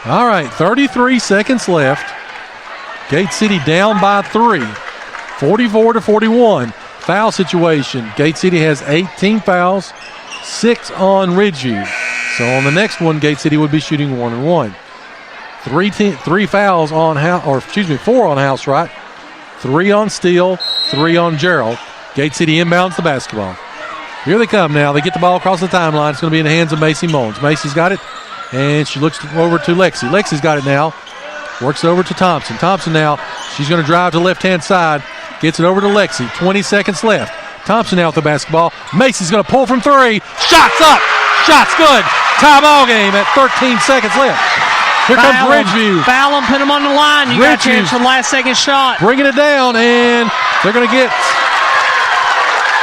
All right, 33 seconds left. Gate City down by 3, 44-41. Foul situation. Gate City has 18 fouls, 6 on Ridgeview. So on the next one, Gate City would be shooting 1-1. 3 fouls on four on House Right, 3 on Steele, 3 on Gerald. Gate City inbounds the basketball. Here they come now. They get the ball across the timeline. It's going to be in the hands of Macy Mullins. Macy's got it, and she looks over to Lexi. Lexi's got it now. Works over to Thompson. Thompson now, she's going to drive to the left-hand side. Gets it over to Lexi. 20 seconds left. Thompson now with the basketball. Macy's going to pull from 3. Shots up. Shots good. Tie ball game at 13 seconds left. Here comes Ridgeview. Foul them, put them on the line. You got a chance for the last second shot. Bringing it down, and they're going to get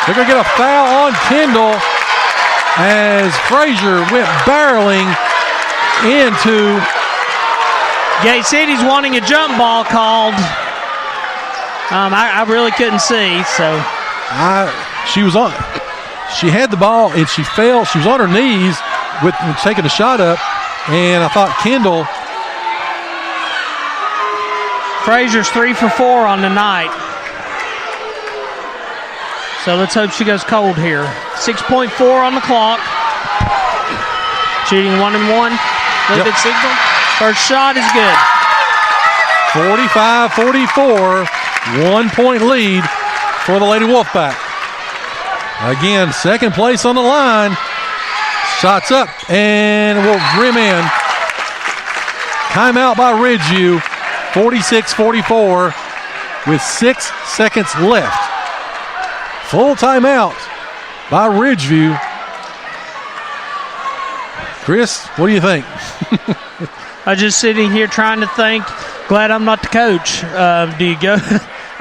a foul on Kendall as Frazier went barreling into. Gate City's wanting a jump ball called. I really couldn't see, so. She had the ball and she fell. She was on her knees with taking a shot up, and I thought Kendall. Frazier's 3 for 4 on the night. So let's hope she goes cold here. 6.4 on the clock. Shooting 1 and 1. Little bit signal. First shot is good. 45-44. 1 point lead for the Lady Wolfpack. Again, second place on the line. Shots up and will rim in. Timeout by Ridgeview. 46-44 with 6 seconds left. Full timeout by Ridgeview. Chris, what do you think? I'm just sitting here trying to think. Glad I'm not the coach. Do you go?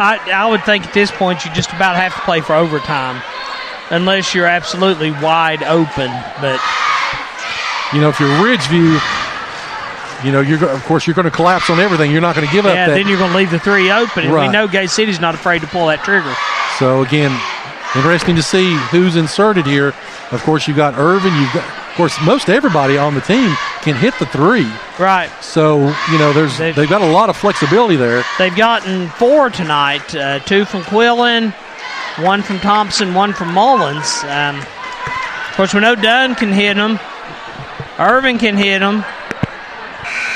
I would think at this point you just about have to play for overtime, unless you're absolutely wide open. But if you're Ridgeview, of course you're going to collapse on everything. You're not going to give up that. Then you're going to leave the 3 open, and we know Gate City's not afraid to pull that trigger. So again, interesting to see who's inserted here. Of course, you've got Irvin. Of course, most everybody on the team can hit the 3. Right. So, they've got a lot of flexibility there. They've gotten 4 tonight, 2 from Quillen, 1 from Thompson, 1 from Mullins. Of course, we know Dunn can hit them. Irvin can hit them.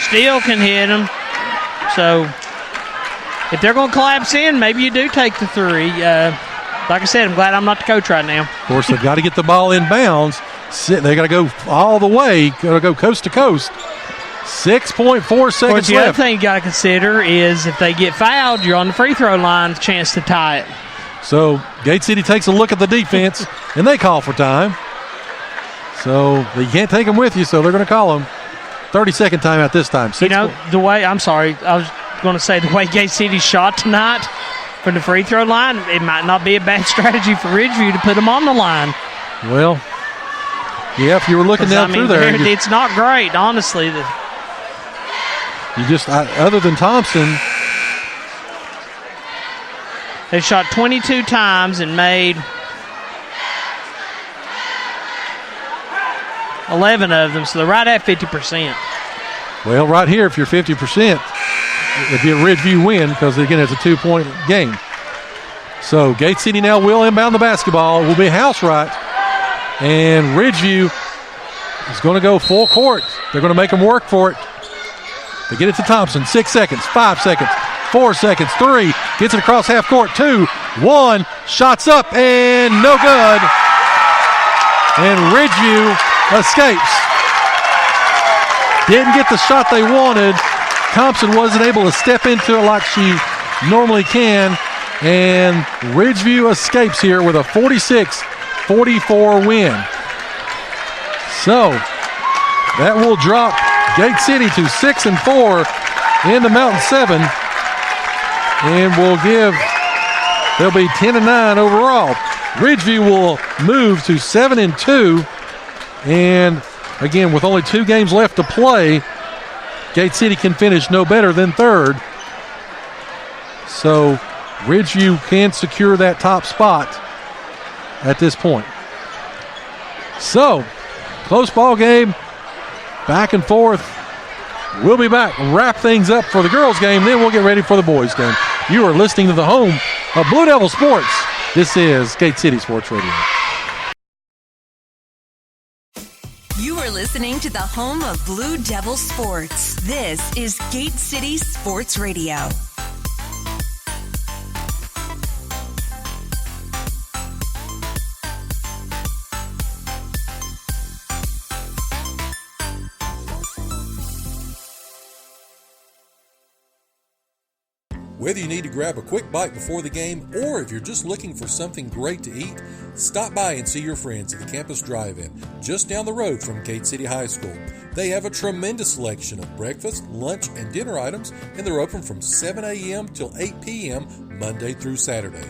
Steele can hit them. So, if they're going to collapse in, maybe you do take the 3. Like I said, I'm glad I'm not the coach right now. Of course, they've got to get the ball in bounds. They got to go all the way. Got to go coast to coast. 6.4 seconds left. The other thing you got to consider is if they get fouled, you're on the free throw line with a chance to tie it. So Gate City takes a look at the defense, and they call for time. So you can't take them with you, so they're going to call them. 30-second timeout this time. I was going to say the way Gate City shot tonight from the free throw line, it might not be a bad strategy for Ridgeview to put them on the line. Well, yeah, if you were looking down through there. It's not great, honestly. Other than Thompson. They shot 22 times and made 11 of them, so they're right at 50%. Well, right here, if you're 50%, it'd be a Ridgeview win because, again, it's a 2-point game. So Gate City now will inbound the basketball. It will be House Right. And Ridgeview is going to go full court. They're going to make them work for it. They get it to Thompson. 6 seconds, 5 seconds, 4 seconds, 3. Gets it across half court. 2, 1. Shots up and no good. And Ridgeview escapes. Didn't get the shot they wanted. Thompson wasn't able to step into it like she normally can. And Ridgeview escapes here with a 46-44 win. So that will drop Gate City to 6-4 in the Mountain 7. And they'll be 10-9 overall. Ridgeview will move to 7-2. And again, with only 2 games left to play, Gate City can finish no better than 3rd. So Ridgeview can secure that top spot at this point. So Close ball game. Back and forth. We'll be back and wrap things up for the girls' game. Then we'll get ready for the boys' game. You are listening to the home of Blue Devil Sports. This is Gate City Sports Radio. You are listening to the home of Blue Devil Sports. This is Gate City Sports Radio. Whether you need to grab a quick bite before the game or if you're just looking for something great to eat, stop by and see your friends at the Campus Drive-In, just down the road from Gate City High School. They have a tremendous selection of breakfast, lunch, and dinner items, and they're open from 7 a.m. till 8 p.m. Monday through Saturday.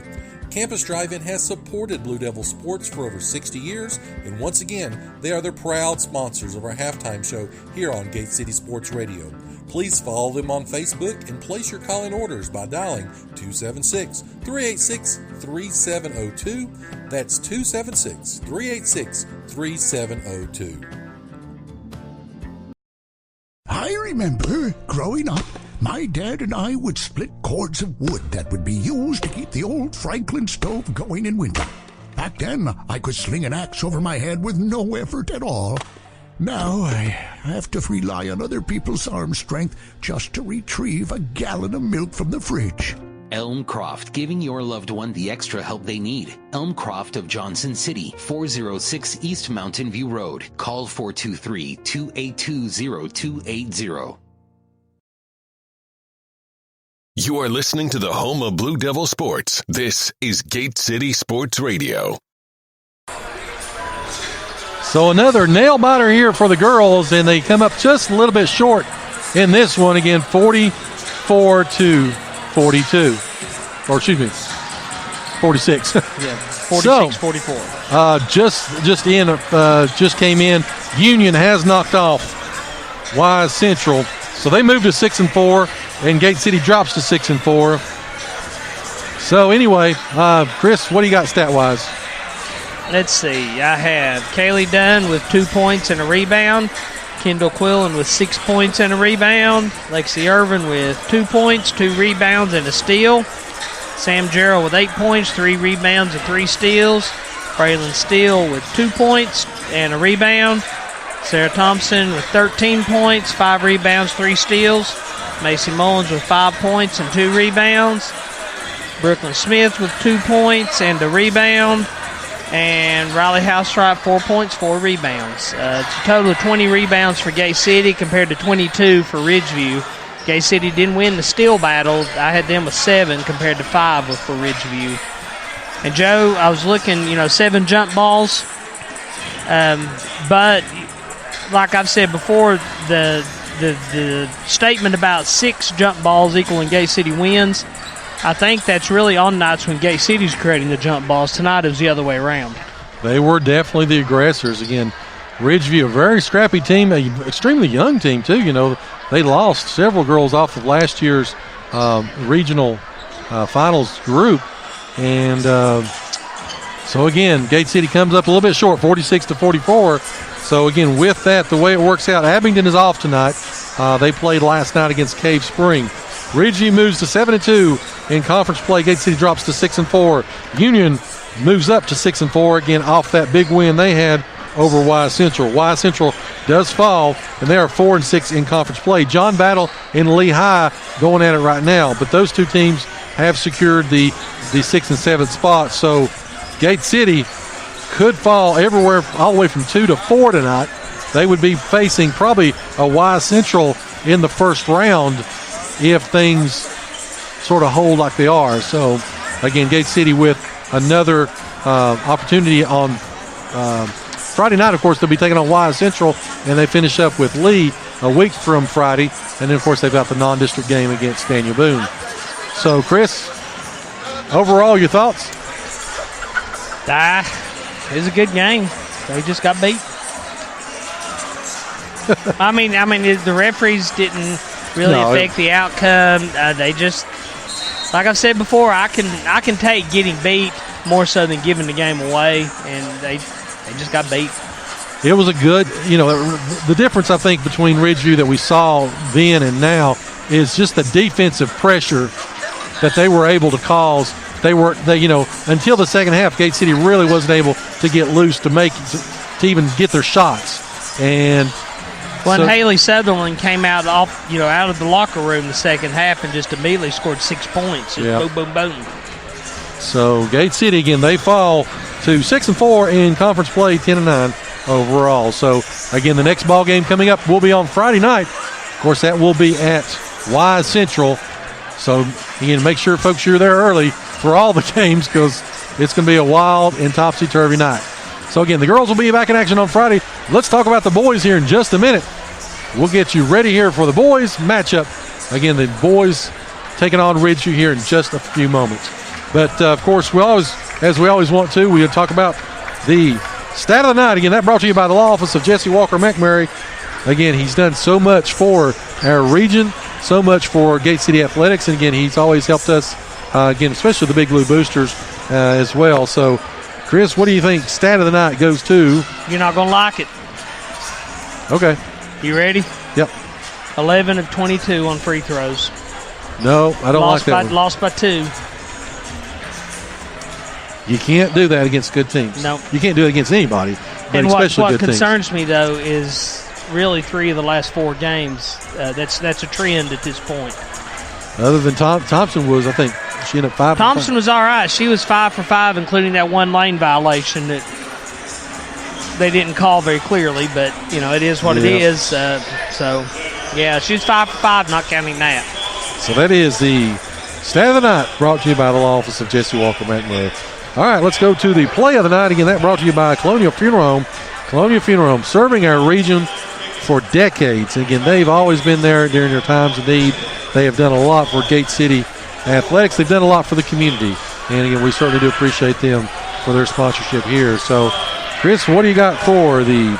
Campus Drive-In has supported Blue Devil Sports for over 60 years, and once again, they are the proud sponsors of our halftime show here on Gate City Sports Radio. Please follow them on Facebook and place your call-in orders by dialing 276-386-3702. That's 276-386-3702. I remember growing up, my dad and I would split cords of wood that would be used to keep the old Franklin stove going in winter. Back then, I could sling an axe over my head with no effort at all. Now I have to rely on other people's arm strength just to retrieve a gallon of milk from the fridge. Elmcroft, giving your loved one the extra help they need. Elmcroft of Johnson City, 406 East Mountain View Road. Call 423-282-0280. You are listening to the home of Blue Devil Sports. This is Gate City Sports Radio. So another nail biter here for the girls, and they come up just a little bit short in this one. Again, 44-42. Or excuse me, 46. Yeah, 46-44. Just came in. Union has knocked off Wise Central. So they moved to 6-4, and Gate City drops to 6-4. So anyway, Chris, what do you got stat-wise? Let's see. I have Kaylee Dunn with 2 points and a rebound. Kendall Quillen with 6 points and a rebound. Lexi Irvin with 2 points, 2 rebounds, and a steal. Sam Jarrell with 8 points, 3 rebounds, and 3 steals. Braylon Steele with 2 points and a rebound. Sarah Thompson with 13 points, 5 rebounds, 3 steals. Macy Mullins with 5 points and 2 rebounds. Brooklyn Smith with 2 points and a rebound. And Riley Housewright, 4 points, 4 rebounds. It's a total of 20 rebounds for Gay City compared to 22 for Ridgeview. Gay City didn't win the steal battle. I had them with 7 compared to 5 for Ridgeview. And Joe, I was looking, 7 jump balls. But like I've said before, the statement about 6 jump balls equaling Gay City wins, I think that's really on nights when Gay City's creating the jump balls. Tonight it was the other way around. They were definitely the aggressors. Again, Ridgeview, a very scrappy team, an extremely young team too. They lost several girls off of last year's regional finals group. And so again, Gate City comes up a little bit short, 46-44. So again, with that, the way it works out, Abingdon is off tonight. They played last night against Cave Spring. Ridgeview moves to 7-2 in conference play. Gate City drops to 6-4. Union moves up to 6-4 again off that big win they had over Wise Central. Wise Central does fall, and they are 4-6 in conference play. John Battle and Lehigh going at it right now, but those two teams have secured the 6th and 7th spot. So Gate City could fall everywhere, all the way from 2 to 4 tonight. They would be facing probably a Wise Central in the first round if things sort of hold like they are. So, again, Gate City with another opportunity on Friday night. Of course, they'll be taking on Wise Central, and they finish up with Lee a week from Friday. And then, of course, they've got the non-district game against Daniel Boone. So, Chris, overall, your thoughts? It was a good game. They just got beat. I mean, the referees didn't really affect the outcome. They just, like I've said before, I can take getting beat more so than giving the game away, and they just got beat. it was a good, the difference I think between Ridgeview that we saw then and now is just the defensive pressure that they were able to cause. Until the second half, Gate City really wasn't able to get loose to even get their shots. And when Haley Sutherland came out of the locker room the second half and just immediately scored 6 points. Boom, boom, boom. So Gate City, again, they fall to 6-4 in conference play, 10-9 overall. So, again, the next ball game coming up will be on Friday night. Of course, that will be at Wise Central. So, again, make sure, folks, you're there early for all the games because it's going to be a wild and topsy-turvy night. So, again, the girls will be back in action on Friday. Let's talk about the boys here in just a minute. We'll get you ready here for the boys matchup. Again, the boys taking on Ridgeview here in just a few moments. But, of course, as we always want to, we'll talk about the stat of the night. Again, that brought to you by the law office of Jesse Walker McMurray. Again, he's done so much for our region, so much for Gate City Athletics. And, again, he's always helped us, especially the Big Blue Boosters as well. So, Chris, what do you think stat of the night goes to? You're not going to like it. Okay. You ready? Yep. 11 of 22 on free throws. No, I don't like that one. Lost by 2. You can't do that against good teams. No. You can't do it against anybody, but and especially what good teams. What concerns me, though, is really 3 of the last 4 games. That's a trend at this point. Other than Thompson was, I think, she ended up 5 Thompson was all right. She was 5 for 5, including that one lane violation that they didn't call very clearly, but, it is what it is. She's 5 for 5, not counting that. So that is the stat of the night brought to you by the law office of Jesse Walker McMurray. All right, let's go to the play of the night. Again, that brought to you by Colonial Funeral Home. Colonial Funeral Home, serving our region for decades. And again, they've always been there during their times of need. They have done a lot for Gate City Athletics. They've done a lot for the community. And again, we certainly do appreciate them for their sponsorship here. So, Chris, what do you got for the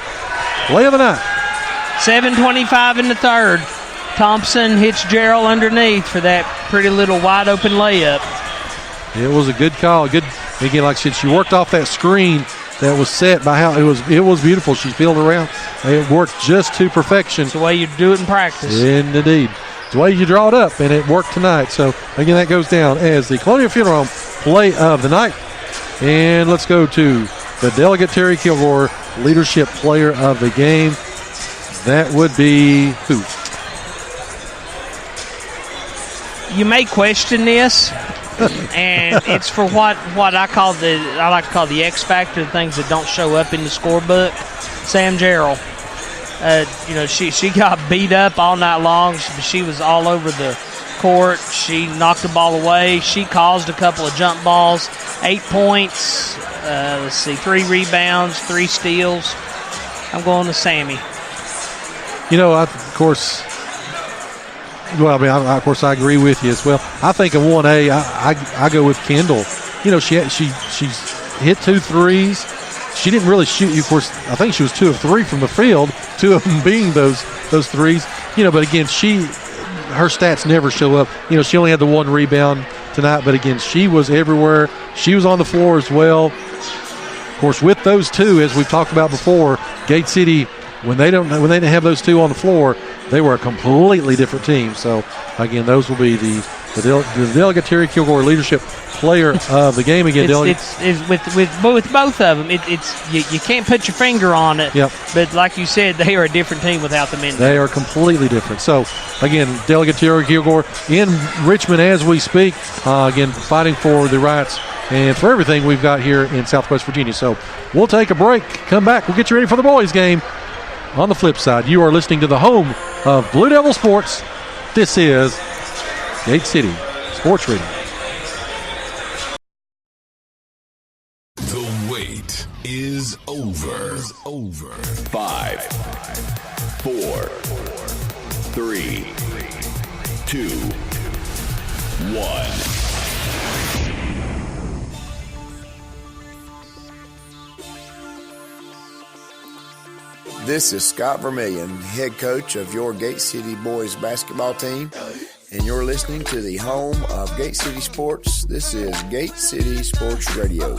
play of the night? 7:25 in the third. Thompson hits Gerald underneath for that pretty little wide-open layup. It was a good call. Again, like I said, she worked off that screen that was set by how it was beautiful. She peeled around. It worked just to perfection. It's the way you do it in practice. Indeed. It's the way you draw it up, and it worked tonight. So, again, that goes down as the Colonial Funeral Home play of the night. And let's go to the delegate Terry Kilgore, leadership player of the game. That would be who? You may question this, and it's for what I like to call the X factor, the things that don't show up in the scorebook. Sam Gerald. She got beat up all night long. She was all over the court. She knocked the ball away. She caused a couple of jump balls. 8 points. 3 rebounds, 3 steals. I'm going to Sammy. I agree with you as well. I think of 1A, I go with Kendall. She hit 2 threes. She didn't really shoot. Of course, I think she was 2 of 3 from the field, 2 of them being those threes. But again, her stats never show up. She only had the 1 rebound tonight, but again, she was everywhere. She was on the floor as well. Of course, with those 2, as we've talked about before, Gate City, when they didn't have those 2 on the floor, they were a completely different team. So, again, those will be the delegate Terry Kilgore leadership player of the game. Again, with both of them, you can't put your finger on it. Yep. But like you said, they are a different team without them in there. They are completely different. So, again, delegate Terry Kilgore in Richmond as we speak. Again, fighting for the rights and for everything we've got here in Southwest Virginia. So, we'll take a break. Come back. We'll get you ready for the boys' game. On the flip side, you are listening to the home of Blue Devil Sports. This is Gate City Sports Radio. The wait is over. 5, 4, 3, 2, 1. This is Scott Vermillion, head coach of your Gate City boys basketball team, and you're listening to the home of Gate City Sports. This is Gate City Sports Radio.